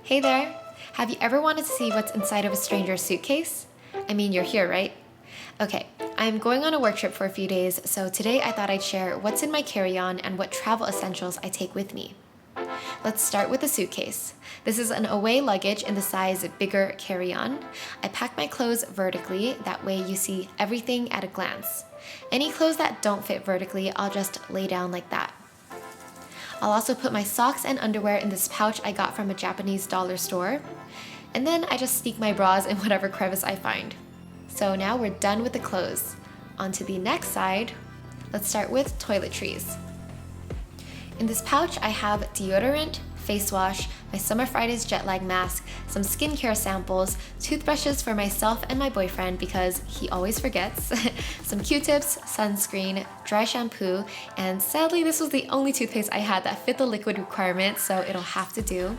Hey there! Have you ever wanted to see what's inside of a stranger's suitcase? I mean, you're here, right? Okay, I'm going on a work trip for a few days, so today I thought I'd share what's in my carry-on and what travel essentials I take with me. Let's start with the suitcase. This is an away luggage in the size bigger carry-on. I pack my clothes vertically, that way you see everything at a glance. Any clothes that don't fit vertically, I'll just lay down like that. I'll also put my socks and underwear in this pouch I got from a Japanese dollar store. And then I just sneak my bras in whatever crevice I find. So now we're done with the clothes. On to the next side. Let's start with toiletries. In this pouch I have deodorant, face wash, my summer Fridays jet lag mask, some skincare samples, toothbrushes for myself and my boyfriend because he always forgets, some Q-tips, sunscreen, dry shampoo, and sadly this was the only toothpaste I had that fit the liquid requirement, so it'll have to do,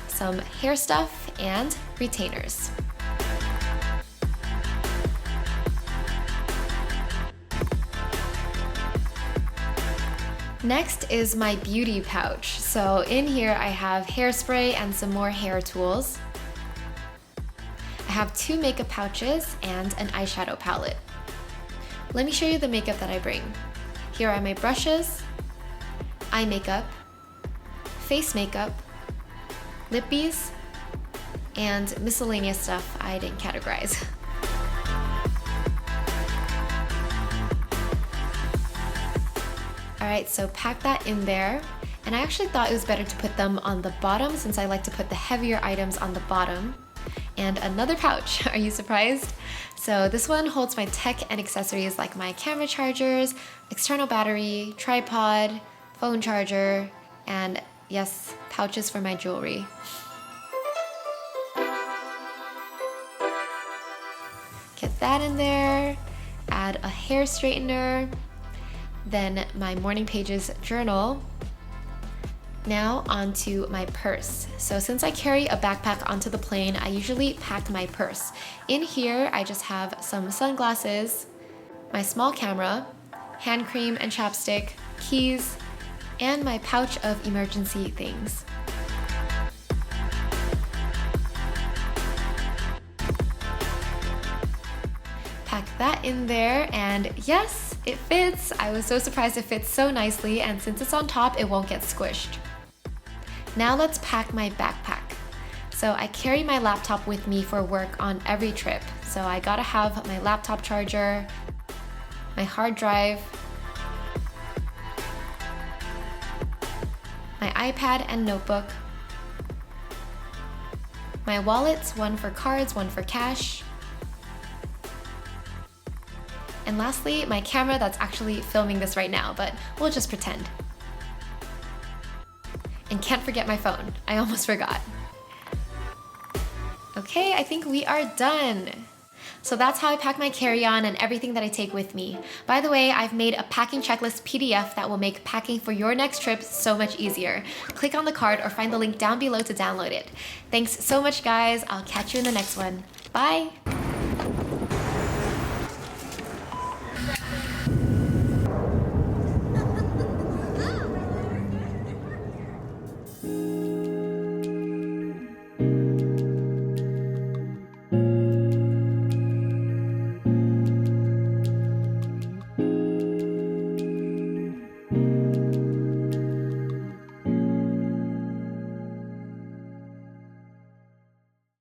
some hair stuff, and retainers. Next is my beauty pouch. So in here I have hairspray and some more hair tools. I have 2 makeup pouches and an eyeshadow palette. Let me show you the makeup that I bring. Here are my brushes, eye makeup, face makeup, lippies, and miscellaneous stuff I didn't categorize. Alright, so pack that in there. And I actually thought it was better to put them on the bottom since I like to put the heavier items on the bottom. And another pouch, are you surprised? So this one holds my tech and accessories like my camera chargers, external battery, tripod, phone charger, and yes, pouches for my jewelry. Get that in there, add a hair straightener, then my morning pages journal. Now onto my purse. So since I carry a backpack onto the plane, I usually pack my purse. In here, I just have some sunglasses, my small camera, hand cream and chapstick, keys, and my pouch of emergency things. Pack that in there, and yes, it fits. I was so surprised it fits so nicely, and since it's on top, it won't get squished. Now let's pack my backpack. So I carry my laptop with me for work on every trip. So I gotta have my laptop charger, my hard drive, my iPad and notebook, my wallets, one for cards, one for cash, and lastly, my camera that's actually filming this right now, but we'll just pretend. And can't forget my phone. I almost forgot. Okay, I think we are done. So that's how I pack my carry-on and everything that I take with me. By the way, I've made a packing checklist PDF that will make packing for your next trip so much easier. Click on the card or find the link down below to download it. Thanks so much, guys. I'll catch you in the next one. Bye.